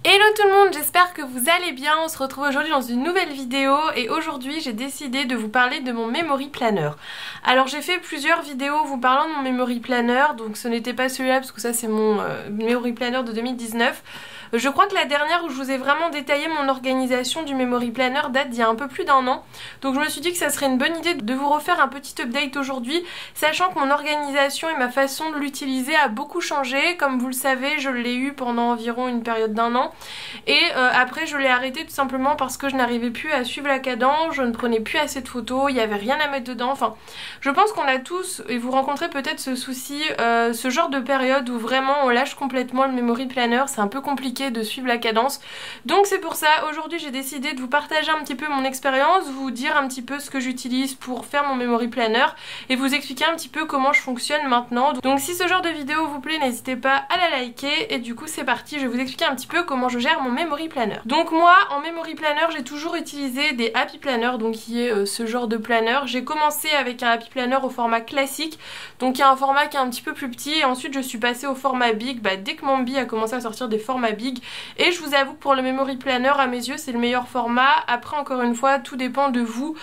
Hello tout le monde, j'espère que vous allez bien. On se retrouve aujourd'hui dans une nouvelle vidéo et aujourd'hui j'ai décidé de vous parler de mon memory planner. Alors j'ai fait plusieurs vidéos vous parlant de mon memory planner, donc ce n'était pas celui-là parce que ça c'est mon memory planner de 2019. Je crois que la dernière où je vous ai vraiment détaillé mon organisation du memory planner date d'il y a un peu plus d'un an. Donc je me suis dit que ça serait une bonne idée de vous refaire un petit update aujourd'hui, sachant que mon organisation et ma façon de l'utiliser a beaucoup changé. Comme vous le savez, je l'ai eu pendant environ une période d'un an. Et après je l'ai arrêté tout simplement parce que je n'arrivais plus à suivre la cadence, je ne prenais plus assez de photos, il n'y avait rien à mettre dedans. Enfin, je pense qu'on a tous, et vous rencontrez peut-être ce souci, ce genre de période où vraiment on lâche complètement le memory planner, c'est un peu compliqué de suivre la cadence. Donc c'est pour ça, aujourd'hui j'ai décidé de vous partager un petit peu mon expérience, vous dire un petit peu ce que j'utilise pour faire mon memory planner et vous expliquer un petit peu comment je fonctionne maintenant. Donc si ce genre de vidéo vous plaît, n'hésitez pas à la liker et du coup c'est parti, je vais vous expliquer un petit peu comment je gère mon memory planner. Donc moi en memory planner j'ai toujours utilisé des happy planner, donc qui est ce genre de planner. J'ai commencé avec un happy planner au format classique, donc il y a un format qui est un petit peu plus petit et ensuite je suis passée au format big dès que Mambi a commencé à sortir des formats big. Et je vous avoue que pour le memory planner à mes yeux c'est le meilleur format. Après encore une fois tout dépend de vous,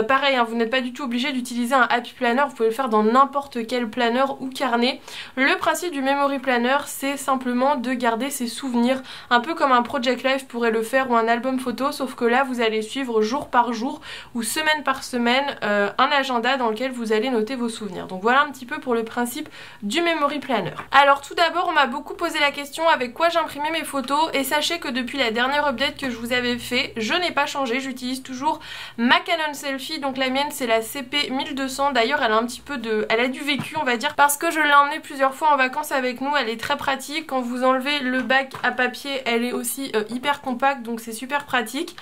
pareil hein, vous n'êtes pas du tout obligé d'utiliser un happy planner, vous pouvez le faire dans n'importe quel planner ou carnet. Le principe du memory planner c'est simplement de garder ses souvenirs, un peu comme un Project Life pourrait le faire ou un album photo, sauf que là vous allez suivre jour par jour ou semaine par semaine un agenda dans lequel vous allez noter vos souvenirs. Donc voilà un petit peu pour le principe du memory planner. Alors tout d'abord on m'a beaucoup posé la question avec quoi j'imprimais mes photos et sachez que depuis la dernière update que je vous avais fait, je n'ai pas changé, j'utilise toujours ma Canon Selphy, donc la mienne c'est la CP 1200, d'ailleurs elle a un petit peu de... elle a du vécu on va dire parce que je l'ai emmenée plusieurs fois en vacances avec nous, elle est très pratique, quand vous enlevez le bac à papier elle est aussi hyper compacte donc c'est super pratique.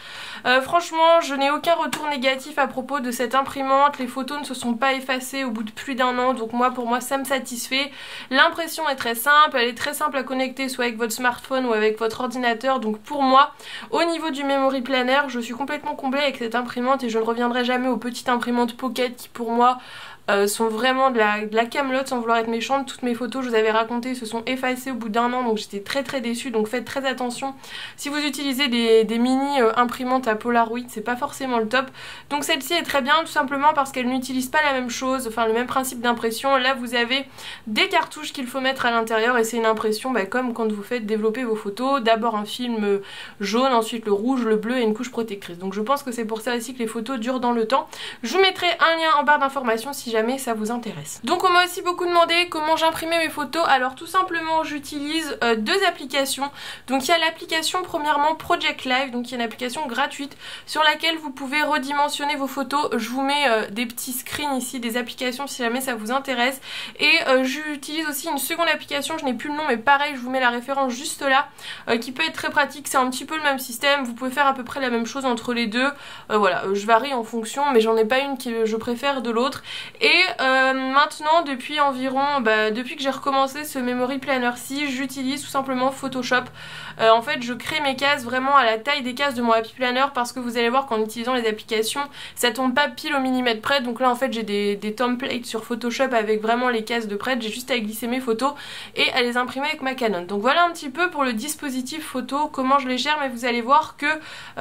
Franchement je n'ai aucun retour négatif à propos de cette imprimante, les photos ne se sont pas effacées au bout de plus d'un an donc pour moi ça me satisfait. L'impression est très simple, elle est très simple à connecter soit avec votre smartphone ou avec votre ordinateur, donc pour moi au niveau du memory planner je suis complètement comblée avec cette imprimante et je ne reviendrai jamais aux petites imprimantes Pocket qui pour moi sont vraiment de la camelote sans vouloir être méchante. Toutes mes photos je vous avais raconté se sont effacées au bout d'un an donc j'étais très déçue, donc faites très attention si vous utilisez des mini imprimantes à Polaroid, c'est pas forcément le top. Donc celle-ci est très bien tout simplement parce qu'elle n'utilise pas la même chose, enfin le même principe d'impression. Là vous avez des cartouches qu'il faut mettre à l'intérieur et c'est une impression comme quand vous faites développer vos photos, d'abord un film jaune, ensuite le rouge, le bleu et une couche protectrice. Donc je pense que c'est pour ça aussi que les photos durent dans le temps. Je vous mettrai un lien en barre d'informations si jamais ça vous intéresse. Donc on m'a aussi beaucoup demandé comment j'imprimais mes photos. Alors tout simplement j'utilise deux applications. Donc il y a l'application premièrement Project Life, donc il y a une application gratuite sur laquelle vous pouvez redimensionner vos photos. Je vous mets des petits screens ici des applications si jamais ça vous intéresse. Et j'utilise aussi une seconde application, je n'ai plus le nom mais pareil je vous mets la référence juste là, qui peut être très pratique, c'est un petit peu le même système, vous pouvez faire à peu près la même chose entre les deux. Voilà, je varie en fonction mais j'en ai pas une que je préfère de l'autre. Et maintenant depuis environ, depuis que j'ai recommencé ce memory planner-ci, j'utilise tout simplement Photoshop. En fait je crée mes cases vraiment à la taille des cases de mon happy planner parce que vous allez voir qu'en utilisant les applications ça tombe pas pile au millimètre près. Donc là en fait j'ai des templates sur Photoshop avec vraiment les cases de près, j'ai juste à glisser mes photos et à les imprimer avec ma Canon. Donc voilà un petit peu pour le dispositif photo, comment je les gère, mais vous allez voir que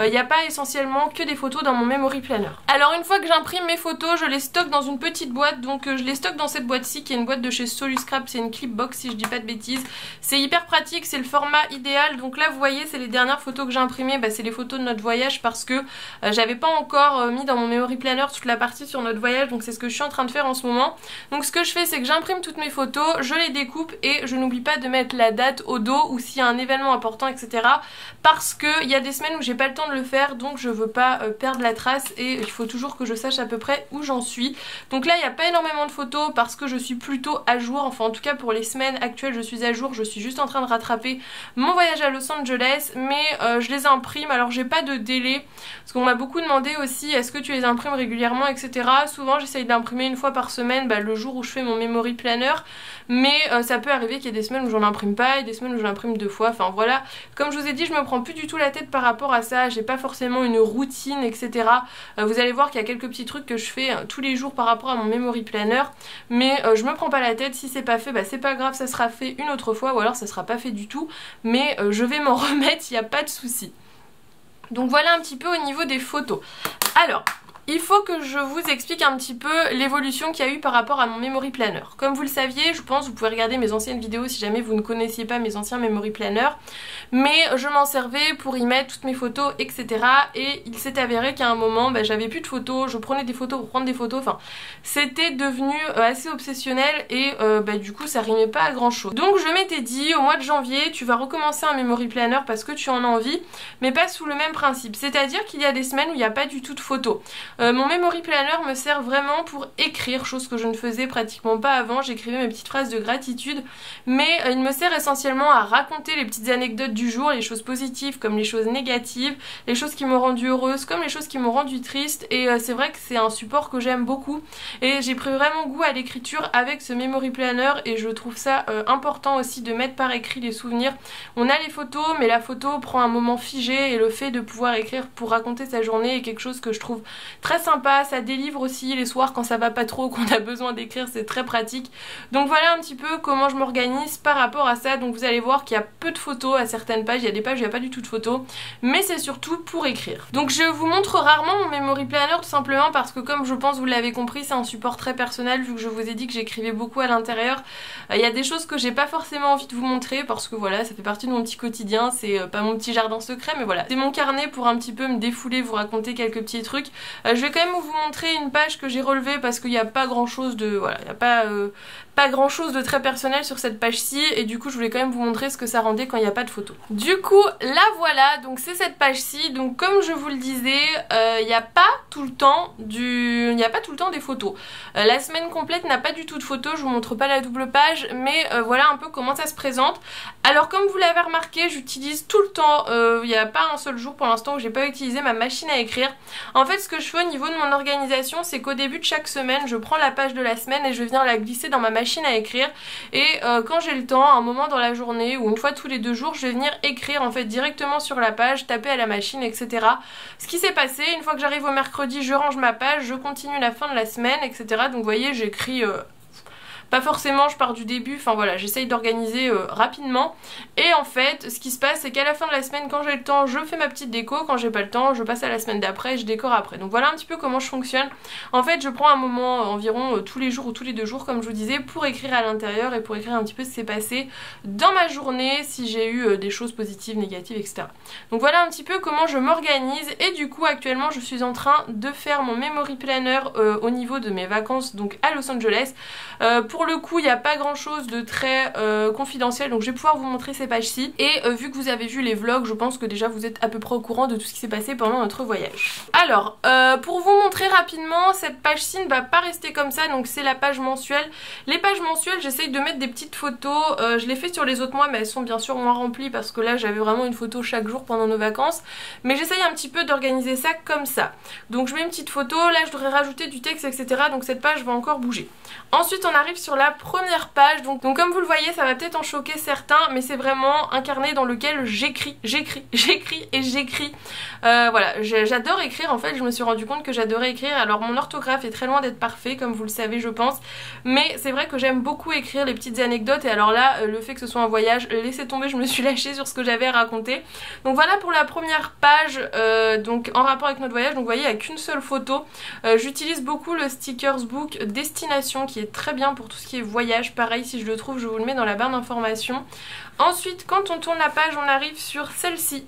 il n'y a pas essentiellement que des photos dans mon memory planner. Alors une fois que j'imprime mes photos, je les stocke dans une petite boîte, donc je les stocke dans cette boîte-ci qui est une boîte de chez Soluscrap, c'est une clipbox si je dis pas de bêtises. C'est hyper pratique, c'est le format idéal. Donc là vous voyez c'est les dernières photos que j'ai imprimées, c'est les photos de notre voyage parce que j'avais pas encore mis dans mon memory planner toute la partie sur notre voyage, donc c'est ce que je suis en train de faire en ce moment. Donc ce que je fais c'est que j'imprime toutes mes photos, je les découpe et je n'oublie pas de mettre la date au dos ou s'il y a un événement important etc. Parce qu'il y a des semaines où j'ai pas le temps de le faire, donc je veux pas perdre la trace et il faut toujours que je sache à peu près où j'en suis. Donc là il n'y a pas énormément de photos parce que je suis plutôt à jour, enfin en tout cas pour les semaines actuelles je suis à jour, je suis juste en train de rattraper mon voyage à Los Angeles, mais je les imprime. Alors j'ai pas de délai parce qu'on m'a beaucoup demandé aussi est-ce que tu les imprimes régulièrement etc. Souvent j'essaye d'imprimer une fois par semaine le jour où je fais mon memory planner, mais ça peut arriver qu'il y ait des semaines où j'en imprime pas et des semaines où j'en imprime 2 fois, enfin voilà. Comme je vous ai dit je me prends plus du tout la tête par rapport à ça, j'ai pas forcément une routine etc. Vous allez voir qu'il y a quelques petits trucs que je fais tous les jours par rapport à mon memory planner, mais je me prends pas la tête, si c'est pas fait, bah c'est pas grave, ça sera fait une autre fois, ou alors ça sera pas fait du tout, mais je vais m'en remettre, il n'y a pas de souci. Donc voilà un petit peu au niveau des photos. Alors, il faut que je vous explique un petit peu l'évolution qu'il y a eu par rapport à mon memory planner. Comme vous le saviez, je pense, vous pouvez regarder mes anciennes vidéos si jamais vous ne connaissiez pas mes anciens memory planner, mais je m'en servais pour y mettre toutes mes photos, etc. Et il s'est avéré qu'à un moment, bah, j'avais plus de photos, je prenais des photos pour prendre des photos, enfin, c'était devenu assez obsessionnel et bah, du coup, ça rimait pas à grand chose. Donc je m'étais dit, au mois de janvier, tu vas recommencer un memory planner parce que tu en as envie, mais pas sous le même principe. C'est-à-dire qu'il y a des semaines où il n'y a pas du tout de photos. Mon memory planner me sert vraiment pour écrire, chose que je ne faisais pratiquement pas avant. J'écrivais mes petites phrases de gratitude, mais il me sert essentiellement à raconter les petites anecdotes du jour, les choses positives comme les choses négatives, les choses qui m'ont rendue heureuse comme les choses qui m'ont rendue triste, et c'est vrai que c'est un support que j'aime beaucoup et j'ai pris vraiment goût à l'écriture avec ce memory planner, et je trouve ça important aussi de mettre par écrit les souvenirs. On a les photos, mais la photo prend un moment figé, et le fait de pouvoir écrire pour raconter sa journée est quelque chose que je trouve très sympa. Ça délivre aussi les soirs quand ça va pas trop, qu'on a besoin d'écrire, c'est très pratique. Donc voilà un petit peu comment je m'organise par rapport à ça. Donc vous allez voir qu'il y a peu de photos à certaines pages, il y a des pages où il n'y a pas du tout de photos, mais c'est surtout pour écrire. Donc je vous montre rarement mon memory planner, tout simplement parce que, comme je pense vous l'avez compris, c'est un support très personnel, vu que je vous ai dit que j'écrivais beaucoup à l'intérieur. Il y a des choses que j'ai pas forcément envie de vous montrer parce que voilà, ça fait partie de mon petit quotidien, c'est pas mon petit jardin secret, mais voilà, c'est mon carnet pour un petit peu me défouler, vous raconter quelques petits trucs. Je vais quand même vous montrer une page que j'ai relevée parce qu'il n'y a pas grand chose de... voilà, il n'y a pas grand chose de très personnel sur cette page-ci, et du coup je voulais quand même vous montrer ce que ça rendait quand il n'y a pas de photos. Du coup là voilà, donc c'est cette page-ci. Donc comme je vous le disais, il n'y a pas tout le temps des photos. La semaine complète n'a pas du tout de photos, je vous montre pas la double page, mais voilà un peu comment ça se présente. Alors comme vous l'avez remarqué, j'utilise tout le temps, il n'y a pas un seul jour pour l'instant où j'ai pas utilisé ma machine à écrire. En fait, ce que je fais au niveau de mon organisation, c'est qu'au début de chaque semaine, je prends la page de la semaine et je viens la glisser dans ma machine à écrire, et quand j'ai le temps, un moment dans la journée ou une fois tous les 2 jours, je vais venir écrire en fait directement sur la page, taper à la machine, etc. Ce qui s'est passé, une fois que j'arrive au mercredi, je range ma page, je continue la fin de la semaine, etc. Donc vous voyez, j'écris... pas forcément je pars du début, enfin voilà, j'essaye d'organiser rapidement. Et en fait, ce qui se passe, c'est qu'à la fin de la semaine, quand j'ai le temps, je fais ma petite déco. Quand j'ai pas le temps, je passe à la semaine d'après et je décore après. Donc voilà un petit peu comment je fonctionne. En fait, je prends un moment environ tous les jours ou tous les 2 jours, comme je vous disais, pour écrire à l'intérieur et pour écrire un petit peu ce qui s'est passé dans ma journée, si j'ai eu des choses positives, négatives, etc. Donc voilà un petit peu comment je m'organise. Et du coup, actuellement, je suis en train de faire mon memory planner au niveau de mes vacances, donc à Los Angeles. Pour le coup, il n'y a pas grand chose de très confidentiel, donc je vais pouvoir vous montrer ces pages-ci. Et vu que vous avez vu les vlogs, je pense que déjà vous êtes à peu près au courant de tout ce qui s'est passé pendant notre voyage. Alors, pour vous montrer rapidement, cette page-ci ne va pas rester comme ça, donc c'est la page mensuelle. Les pages mensuelles, j'essaye de mettre des petites photos, je l'ai fait sur les autres mois, mais elles sont bien sûr moins remplies parce que là j'avais vraiment une photo chaque jour pendant nos vacances. Mais j'essaye un petit peu d'organiser ça comme ça. Donc je mets une petite photo, là je devrais rajouter du texte, etc. Donc cette page va encore bouger. Ensuite on arrive sur la première page, donc comme vous le voyez, ça va peut-être en choquer certains, mais c'est vraiment un carnet dans lequel j'écris. Voilà, j'adore écrire en fait, je me suis rendu compte que j'adorais écrire. Alors mon orthographe est très loin d'être parfait, comme vous le savez je pense, mais c'est vrai que j'aime beaucoup écrire les petites anecdotes, et alors là, le fait que ce soit un voyage, laissez tomber, je me suis lâchée sur ce que j'avais à raconter. Donc voilà pour la première page, donc en rapport avec notre voyage. Donc vous voyez, il n'y a qu'une seule photo. J'utilise beaucoup le Stickers Book Destination, qui est très bien pour tout ce qui est voyage. Pareil, si je le trouve, je vous le mets dans la barre d'informations. Ensuite, quand on tourne la page, on arrive sur celle-ci,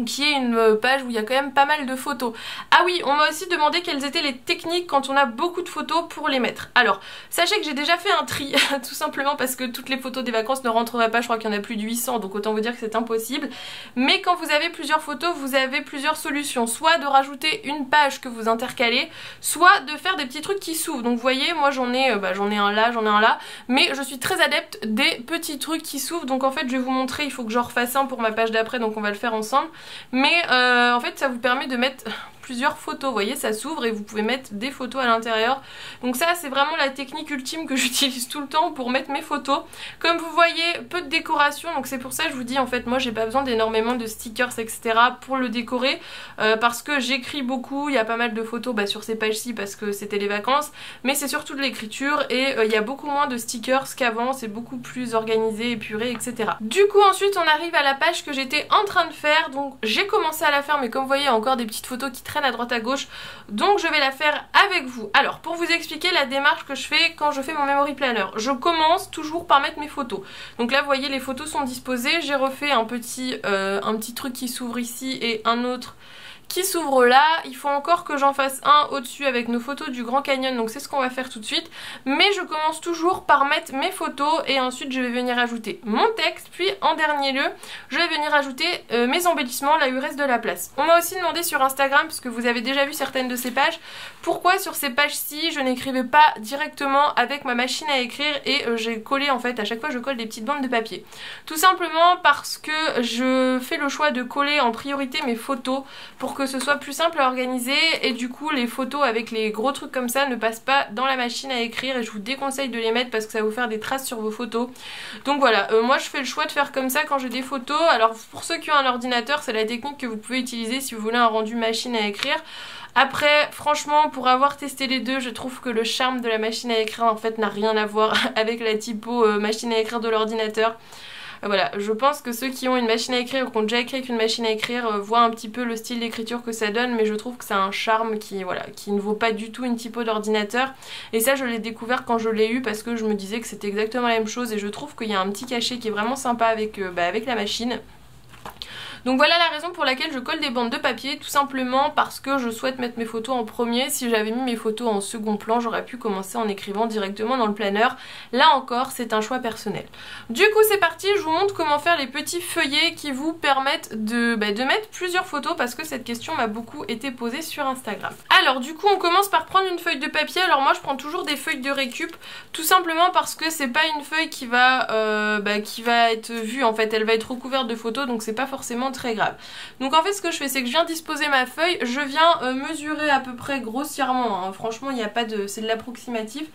qui est une page où il y a quand même pas mal de photos. Ah oui, on m'a aussi demandé quelles étaient les techniques quand on a beaucoup de photos pour les mettre. Alors, sachez que j'ai déjà fait un tri, tout simplement parce que toutes les photos des vacances ne rentreraient pas, je crois qu'il y en a plus de 800, donc autant vous dire que c'est impossible. Mais quand vous avez plusieurs photos, vous avez plusieurs solutions. Soit de rajouter une page que vous intercalez, soit de faire des petits trucs qui s'ouvrent. Donc vous voyez, moi j'en ai un là, j'en ai un là, mais je suis très adepte des petits trucs qui s'ouvrent. Donc en fait, je vais vous montrer, il faut que j'en refasse un pour ma page d'après, donc on va le faire ensemble. Mais en fait ça vous permet de mettre plusieurs photos. Vous voyez, ça s'ouvre et vous pouvez mettre des photos à l'intérieur. Donc ça, c'est vraiment la technique ultime que j'utilise tout le temps pour mettre mes photos. Comme vous voyez, peu de décoration, donc c'est pour ça que je vous dis, en fait, moi j'ai pas besoin d'énormément de stickers, etc. pour le décorer, parce que j'écris beaucoup, il y a pas mal de photos sur ces pages-ci parce que c'était les vacances, mais c'est surtout de l'écriture et il y a beaucoup moins de stickers qu'avant, c'est beaucoup plus organisé, épuré, etc. Du coup, ensuite, on arrive à la page que j'étais en train de faire, donc j'ai commencé à la faire, mais comme vous voyez, il y a encore des petites photos qui traînent à droite à gauche, donc je vais la faire avec vous. Alors, pour vous expliquer la démarche que je fais quand je fais mon memory planner, je commence toujours par mettre mes photos. Donc là, vous voyez, les photos sont disposées, j'ai refait un petit truc qui s'ouvre ici et un autre qui s'ouvre là. Il faut encore que j'en fasse un au-dessus avec nos photos du Grand Canyon, donc c'est ce qu'on va faire tout de suite. Mais je commence toujours par mettre mes photos et ensuite je vais venir ajouter mon texte, puis en dernier lieu je vais venir ajouter mes embellissements là où il reste de la place. On m'a aussi demandé sur Instagram, parce que vous avez déjà vu certaines de ces pages, pourquoi sur ces pages-ci je n'écrivais pas directement avec ma machine à écrire et j'ai collé, en fait à chaque fois je colle des petites bandes de papier. Tout simplement parce que je fais le choix de coller en priorité mes photos pour que ce soit plus simple à organiser, et du coup les photos avec les gros trucs comme ça ne passent pas dans la machine à écrire et je vous déconseille de les mettre parce que ça va vous faire des traces sur vos photos. Donc voilà, moi je fais le choix de faire comme ça quand j'ai des photos. Alors pour ceux qui ont un ordinateur, c'est la technique que vous pouvez utiliser si vous voulez un rendu machine à écrire. Après, franchement, pour avoir testé les deux, je trouve que le charme de la machine à écrire en fait n'a rien à voir avec la typo machine à écrire de l'ordinateur. Voilà, je pense que ceux qui ont une machine à écrire ou qui ont déjà écrit avec une machine à écrire voient un petit peu le style d'écriture que ça donne, mais je trouve que c'est un charme qui ne vaut pas du tout une typo d'ordinateur. Et ça, je l'ai découvert quand je l'ai eu parce que je me disais que c'était exactement la même chose et je trouve qu'il y a un petit cachet qui est vraiment sympa avec la machine. Donc voilà la raison pour laquelle je colle des bandes de papier, tout simplement parce que je souhaite mettre mes photos en premier. Si j'avais mis mes photos en second plan, j'aurais pu commencer en écrivant directement dans le planner. Là encore, c'est un choix personnel. Du coup, c'est parti, je vous montre comment faire les petits feuillets qui vous permettent de mettre plusieurs photos, parce que cette question m'a beaucoup été posée sur Instagram. Alors du coup, on commence par prendre une feuille de papier. Alors moi, je prends toujours des feuilles de récup, tout simplement parce que c'est pas une feuille qui va être vue, en fait, elle va être recouverte de photos, donc c'est pas forcément très grave. Donc en fait ce que je fais, c'est que je viens disposer ma feuille, je viens mesurer à peu près grossièrement, hein. Franchement il n'y a pas de... c'est de l'approximatif.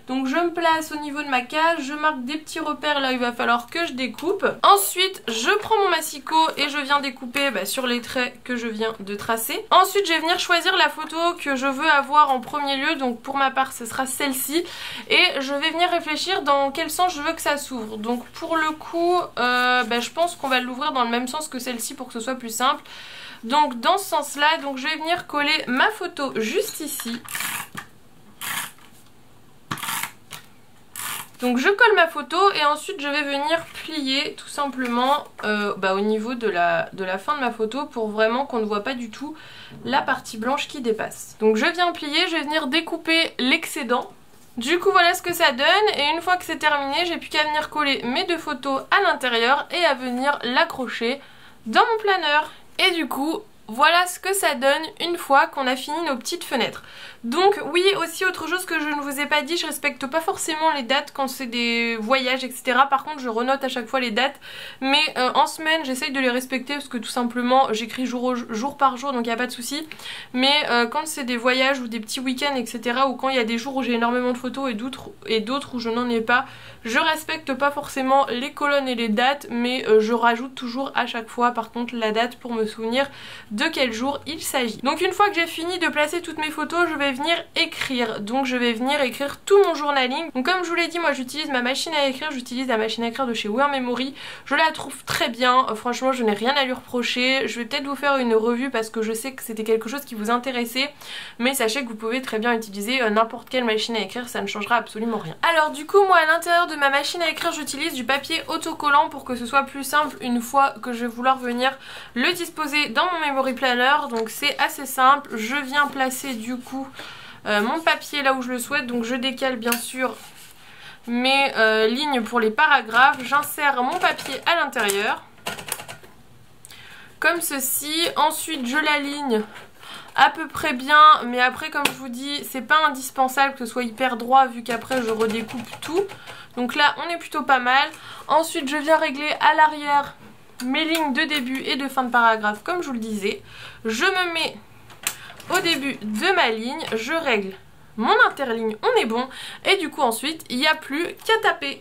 Donc je me place au niveau de ma case, je marque des petits repères là où il va falloir que je découpe. Ensuite je prends mon massicot et je viens découper sur les traits que je viens de tracer. Ensuite je vais venir choisir la photo que je veux avoir en premier lieu, donc pour ma part ce sera celle-ci. Et je vais venir réfléchir dans quel sens je veux que ça s'ouvre. Donc pour le coup je pense qu'on va l'ouvrir dans le même sens que celle-ci pour que ce soit plus simple. Donc dans ce sens là, donc je vais venir coller ma photo juste ici. Donc je colle ma photo et ensuite je vais venir plier tout simplement au niveau de la fin de ma photo pour vraiment qu'on ne voit pas du tout la partie blanche qui dépasse. Donc je viens plier, je vais venir découper l'excédent. Du coup voilà ce que ça donne, et une fois que c'est terminé, j'ai plus qu'à venir coller mes deux photos à l'intérieur et à venir l'accrocher dans mon planner. Et du coup voilà ce que ça donne une fois qu'on a fini nos petites fenêtres. Donc oui, aussi autre chose que je ne vous ai pas dit, je respecte pas forcément les dates quand c'est des voyages, etc. Par contre je renote à chaque fois les dates, mais en semaine j'essaye de les respecter parce que tout simplement j'écris jour par jour, donc il n'y a pas de souci. Mais quand c'est des voyages ou des petits week-ends, etc., ou quand il y a des jours où j'ai énormément de photos et d'autres où je n'en ai pas, je respecte pas forcément les colonnes et les dates, mais je rajoute toujours à chaque fois par contre la date pour me souvenir de quel jour il s'agit. Donc une fois que j'ai fini de placer toutes mes photos, je vais venir écrire. Donc je vais venir écrire tout mon journaling. Donc comme je vous l'ai dit, moi j'utilise ma machine à écrire, j'utilise la machine à écrire de chez Word Memory. Je la trouve très bien, franchement je n'ai rien à lui reprocher. Je vais peut-être vous faire une revue parce que je sais que c'était quelque chose qui vous intéressait, mais sachez que vous pouvez très bien utiliser n'importe quelle machine à écrire, ça ne changera absolument rien. Alors du coup moi à l'intérieur de ma machine à écrire, j'utilise du papier autocollant pour que ce soit plus simple une fois que je vais vouloir venir le disposer dans mon memory planner. Donc c'est assez simple, je viens placer du coup mon papier là où je le souhaite, donc je décale bien sûr mes lignes pour les paragraphes, j'insère mon papier à l'intérieur comme ceci, ensuite je l'aligne à peu près bien, mais après comme je vous dis c'est pas indispensable que ce soit hyper droit vu qu'après je redécoupe tout, donc là on est plutôt pas mal. Ensuite je viens régler à l'arrière mes lignes de début et de fin de paragraphe comme je vous le disais, je me mets au début de ma ligne, je règle mon interligne, on est bon. Et du coup ensuite, il n'y a plus qu'à taper.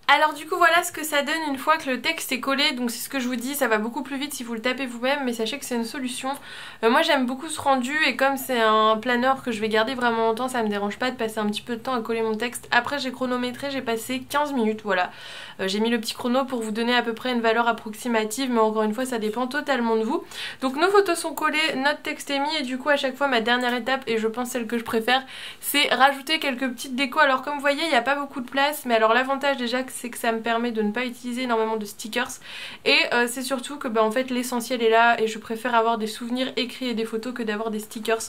Alors du coup voilà ce que ça donne une fois que le texte est collé, donc c'est ce que je vous dis, ça va beaucoup plus vite si vous le tapez vous-même, mais sachez que c'est une solution. Moi j'aime beaucoup ce rendu et comme c'est un planeur que je vais garder vraiment longtemps, ça me dérange pas de passer un petit peu de temps à coller mon texte. Après j'ai chronométré, j'ai passé 15 minutes, voilà. J'ai mis le petit chrono pour vous donner à peu près une valeur approximative, mais encore une fois ça dépend totalement de vous. Donc nos photos sont collées, notre texte est mis et du coup à chaque fois ma dernière étape, et je pense celle que je préfère, c'est rajouter quelques petites décos. Alors comme vous voyez il n'y a pas beaucoup de place, mais alors l'avantage déjà c'est que ça me permet de ne pas utiliser énormément de stickers et c'est surtout que en fait l'essentiel est là et je préfère avoir des souvenirs écrits et des photos que d'avoir des stickers.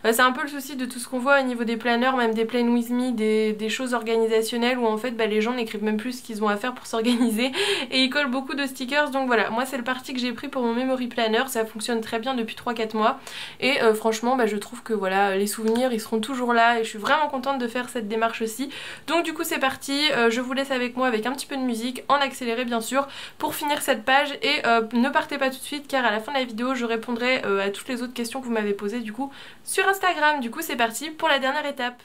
C'est un peu le souci de tout ce qu'on voit au niveau des planeurs, même des Plan With Me, des choses organisationnelles où en fait les gens n'écrivent même plus ce qu'ils ont à faire pour s'organiser et ils collent beaucoup de stickers. Donc voilà, moi c'est le parti que j'ai pris pour mon memory planner, ça fonctionne très bien depuis 3-4 mois et franchement je trouve que voilà, les souvenirs ils seront toujours là et je suis vraiment contente de faire cette démarche aussi. Donc du coup c'est parti, je vous laisse avec moi avec un petit peu de musique, en accéléré bien sûr, pour finir cette page et ne partez pas tout de suite car à la fin de la vidéo je répondrai à toutes les autres questions que vous m'avez posées du coup sur Instagram. Du coup c'est parti pour la dernière étape.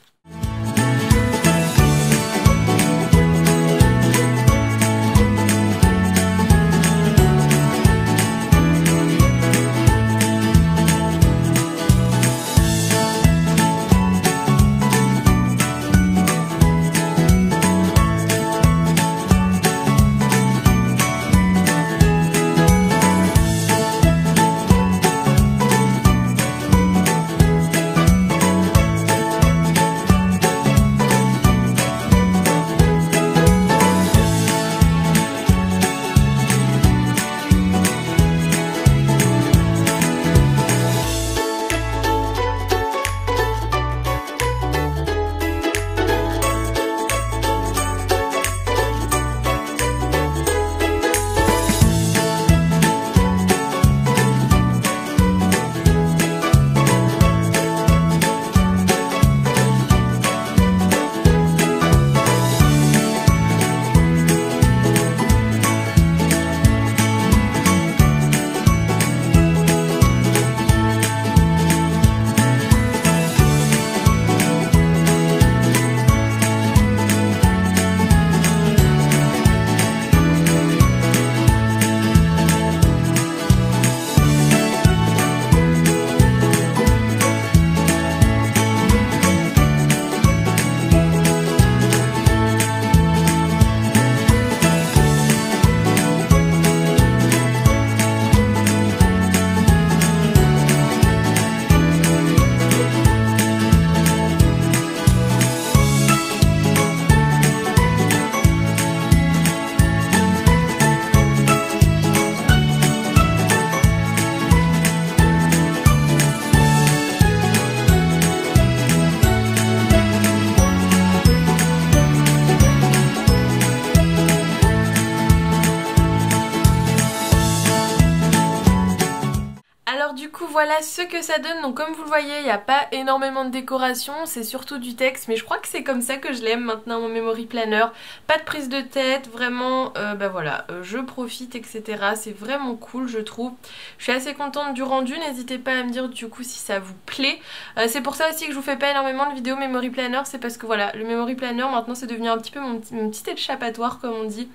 du coup voilà ce que ça donne. Donc comme vous le voyez, il n'y a pas énormément de décoration, c'est surtout du texte, mais je crois que c'est comme ça que je l'aime maintenant mon memory planner. Pas de prise de tête, vraiment bah voilà, je profite, etc. C'est vraiment cool, je trouve. Je suis assez contente du rendu, n'hésitez pas à me dire du coup si ça vous plaît. C'est pour ça aussi que je vous fais pas énormément de vidéos memory planner, c'est parce que voilà, le memory planner maintenant c'est devenu un petit peu mon petit échappatoire comme on dit.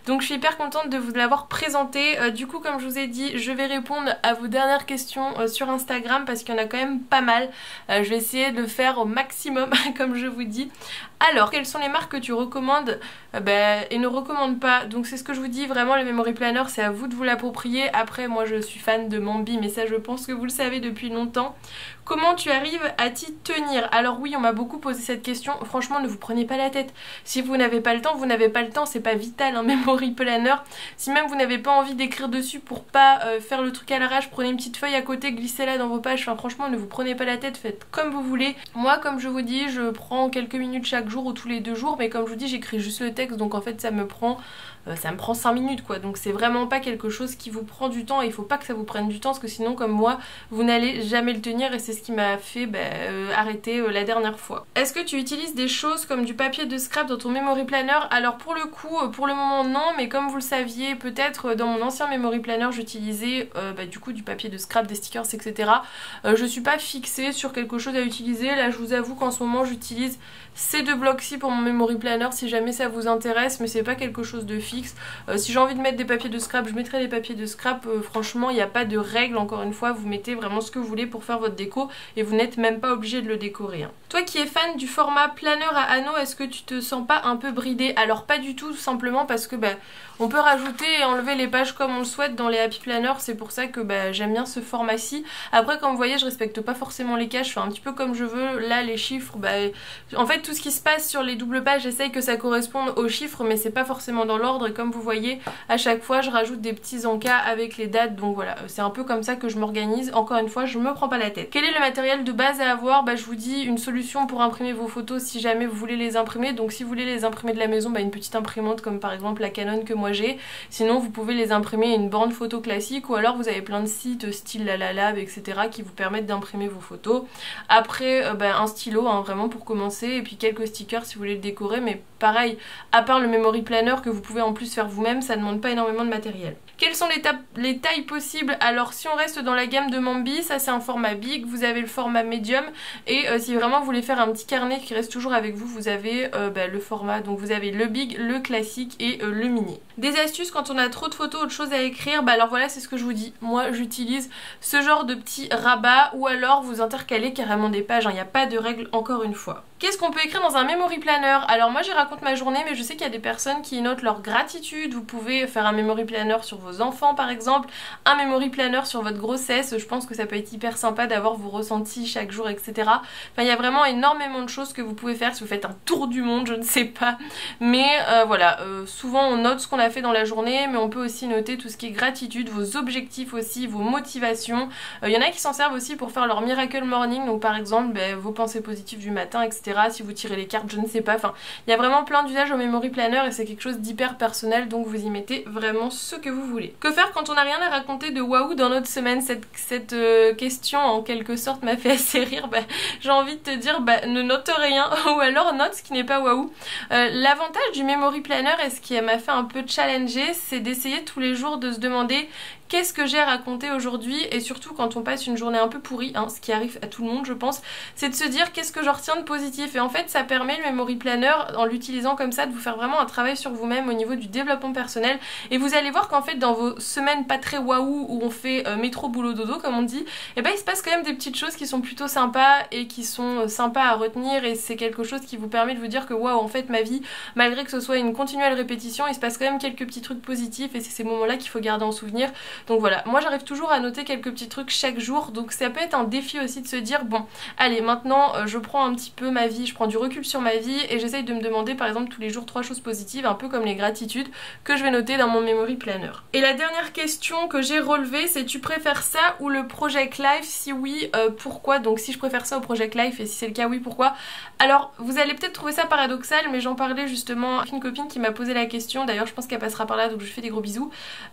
Donc je suis hyper contente de vous l'avoir présenté. Du coup comme je vous ai dit, je vais répondre à vos dernières questions sur Instagram parce qu'il y en a quand même pas mal. Je vais essayer de le faire au maximum comme je vous dis. Alors, quelles sont les marques que tu recommandes et ne recommandes pas? Donc c'est ce que je vous dis, vraiment le memory planner c'est à vous de vous l'approprier. Après moi je suis fan de Mambi, mais ça je pense que vous le savez depuis longtemps. Comment tu arrives à t'y tenir? Alors oui, on m'a beaucoup posé cette question. Franchement, ne vous prenez pas la tête. Si vous n'avez pas le temps, vous n'avez pas le temps. C'est pas vital un memory planner. Si même vous n'avez pas envie d'écrire dessus pour pas faire le truc à l'arrache, prenez une petite feuille à côté, glissez-la dans vos pages. Enfin franchement, ne vous prenez pas la tête. Faites comme vous voulez. Moi, comme je vous dis, je prends quelques minutes chaque jour ou tous les 2 jours. Mais comme je vous dis, j'écris juste le texte. Donc en fait, ça me prend 5 minutes quoi. Donc c'est vraiment pas quelque chose qui vous prend du temps. Et il faut pas que ça vous prenne du temps parce que sinon, comme moi, vous n'allez jamais le tenir. Et c'est ce qui m'a fait arrêter la dernière fois. Est-ce que tu utilises des choses comme du papier de scrap dans ton memory planner? Alors pour le coup, pour le moment non, mais comme vous le saviez, peut-être dans mon ancien memory planner j'utilisais du coup du papier de scrap, des stickers, etc. Je suis pas fixée sur quelque chose à utiliser. Là je vous avoue qu'en ce moment j'utilise ces 2 blocs-ci pour mon memory planner si jamais ça vous intéresse, mais c'est pas quelque chose de fixe. Si j'ai envie de mettre des papiers de scrap, je mettrai des papiers de scrap. Franchement, il n'y a pas de règle, encore une fois, vous mettez vraiment ce que vous voulez pour faire votre déco et vous n'êtes même pas obligé de le décorer. Hein. Toi qui es fan du format planner à anneaux, est-ce que tu te sens pas un peu bridé? Alors pas du tout, tout simplement parce que on peut rajouter et enlever les pages comme on le souhaite dans les happy planners, c'est pour ça que j'aime bien ce format-ci. Après comme vous voyez, je respecte pas forcément les cases, je fais un petit peu comme je veux. Là les chiffres, en fait tout ce qui se passe sur les doubles pages, j'essaye que ça corresponde aux chiffres, mais c'est pas forcément dans l'ordre. Et comme vous voyez, à chaque fois je rajoute des petits encas avec les dates, donc voilà, c'est un peu comme ça que je m'organise. Encore une fois, je me prends pas la tête. Quel est le matériel de base à avoir? Je vous dis une solution pour imprimer vos photos si jamais vous voulez les imprimer. Donc si vous voulez les imprimer de la maison, une petite imprimante comme par exemple la Canon que moi j'ai. Sinon vous pouvez les imprimer à une borne photo classique, ou alors vous avez plein de sites style LaLab, etc. qui vous permettent d'imprimer vos photos. Après un stylo hein, vraiment pour commencer, et puis quelques stickers si vous voulez le décorer, mais pareil, à part le memory planner que vous pouvez en plus faire vous-même, ça ne demande pas énormément de matériel. Quelles sont les tailles possibles? Alors si on reste dans la gamme de Mambi, ça c'est un format big, vous avez le format medium, et si vraiment vous voulez faire un petit carnet qui reste toujours avec vous, vous avez le format, donc vous avez le big, le classique et le mini. Des astuces quand on a trop de photos, autre chose à écrire, alors voilà, c'est ce que je vous dis, moi j'utilise ce genre de petits rabats, ou alors vous intercalez carrément des pages, il n'y a pas de règle encore une fois. Qu'est-ce qu'on peut écrire dans un memory planner? Alors moi j'y raconte ma journée, mais je sais qu'il y a des personnes qui notent leur gratitude. Vous pouvez faire un memory planner sur vos enfants par exemple, un memory planner sur votre grossesse. Je pense que ça peut être hyper sympa d'avoir vos ressentis chaque jour, etc. Enfin il y a vraiment énormément de choses que vous pouvez faire si vous faites un tour du monde, je ne sais pas. Mais voilà, souvent on note ce qu'on a fait dans la journée, mais on peut aussi noter tout ce qui est gratitude, vos objectifs aussi, vos motivations. Il y en a qui s'en servent aussi pour faire leur miracle morning, donc par exemple vos pensées positives du matin, etc. Si vous tirez les cartes, je ne sais pas. Enfin, il y a vraiment plein d'usages au memory planner et c'est quelque chose d'hyper personnel, donc vous y mettez vraiment ce que vous voulez. Que faire quand on n'a rien à raconter de waouh dans notre semaine? Cette question en quelque sorte m'a fait assez rire. J'ai envie de te dire ne note rien ou alors note ce qui n'est pas waouh. L'avantage du memory planner et ce qui m'a fait un peu challenger, c'est d'essayer tous les jours de se demander qu'est-ce que j'ai à raconter aujourd'hui, et surtout quand on passe une journée un peu pourrie, hein, ce qui arrive à tout le monde je pense, c'est de se dire qu'est-ce que je retiens de positif. Et en fait ça permet, le memory planner, en l'utilisant comme ça, de vous faire vraiment un travail sur vous-même au niveau du développement personnel. Et vous allez voir qu'en fait dans vos semaines pas très waouh où on fait métro boulot dodo comme on dit, et il se passe quand même des petites choses qui sont plutôt sympas et qui sont sympas à retenir, et c'est quelque chose qui vous permet de vous dire que waouh, en fait ma vie, malgré que ce soit une continuelle répétition, il se passe quand même quelques petits trucs positifs, et c'est ces moments là qu'il faut garder en souvenir. Donc voilà, moi j'arrive toujours à noter quelques petits trucs chaque jour, donc ça peut être un défi aussi de se dire bon allez maintenant je prends un petit peu ma ma vie, je prends du recul sur ma vie et j'essaye de me demander par exemple tous les jours 3 choses positives, un peu comme les gratitudes que je vais noter dans mon memory planner. Et la dernière question que j'ai relevée, c'est tu préfères ça ou le Project Life? Si oui, pourquoi? Donc si je préfère ça au Project Life et si c'est le cas, oui, pourquoi? Alors vous allez peut-être trouver ça paradoxal, mais j'en parlais justement avec une copine qui m'a posé la question, d'ailleurs je pense qu'elle passera par là donc je lui fais des gros bisous.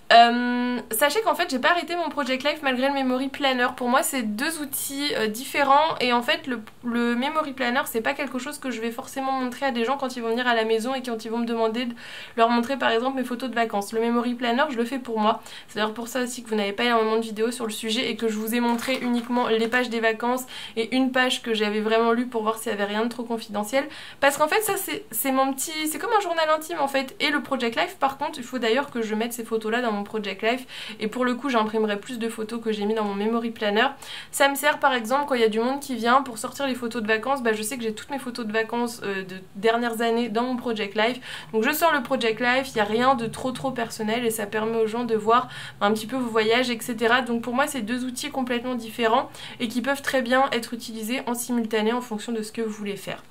Sachez qu'en fait j'ai pas arrêté mon Project Life malgré le Memory Planner. Pour moi c'est deux outils différents et en fait le Memory Planner c'est pas quelque chose que je vais forcément montrer à des gens quand ils vont venir à la maison et quand ils vont me demander de leur montrer par exemple mes photos de vacances. Le Memory Planner je le fais pour moi, c'est d'ailleurs pour ça aussi que vous n'avez pas énormément de vidéos sur le sujet et que je vous ai montré uniquement les pages des vacances et une page que j'avais vraiment lue pour voir s'il y avait rien de trop confidentiel, parce qu'en fait ça c'est mon petit, c'est comme un journal intime en fait. Et le Project Life par contre il faut d'ailleurs que je mette ces photos là dans mon Project Life et pour le coup j'imprimerai plus de photos que j'ai mis dans mon Memory Planner. Ça me sert par exemple quand il y a du monde qui vient pour sortir les photos de vacances, bah je sais que j'ai toutes mes photos de vacances de dernières années dans mon Project Life, donc je sors le Project Life, il n'y a rien de trop personnel et ça permet aux gens de voir un petit peu vos voyages, etc. Donc pour moi c'est deux outils complètement différents et qui peuvent très bien être utilisés en simultané en fonction de ce que vous voulez faire.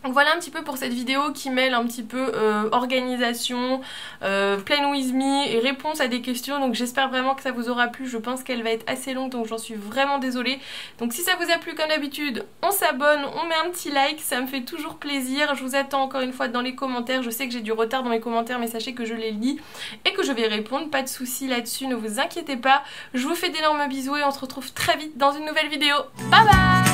Donc voilà un petit peu pour cette vidéo qui mêle un petit peu organisation, plan with me et réponse à des questions. Donc j'espère vraiment que ça vous aura plu. Je pense qu'elle va être assez longue donc j'en suis vraiment désolée. Donc si ça vous a plu comme d'habitude, on s'abonne, on met un petit like, ça me fait toujours plaisir. Je vous attends encore une fois dans les commentaires. Je sais que j'ai du retard dans mes commentaires mais sachez que je les lis et que je vais répondre. Pas de soucis là-dessus, ne vous inquiétez pas. Je vous fais d'énormes bisous et on se retrouve très vite dans une nouvelle vidéo. Bye bye!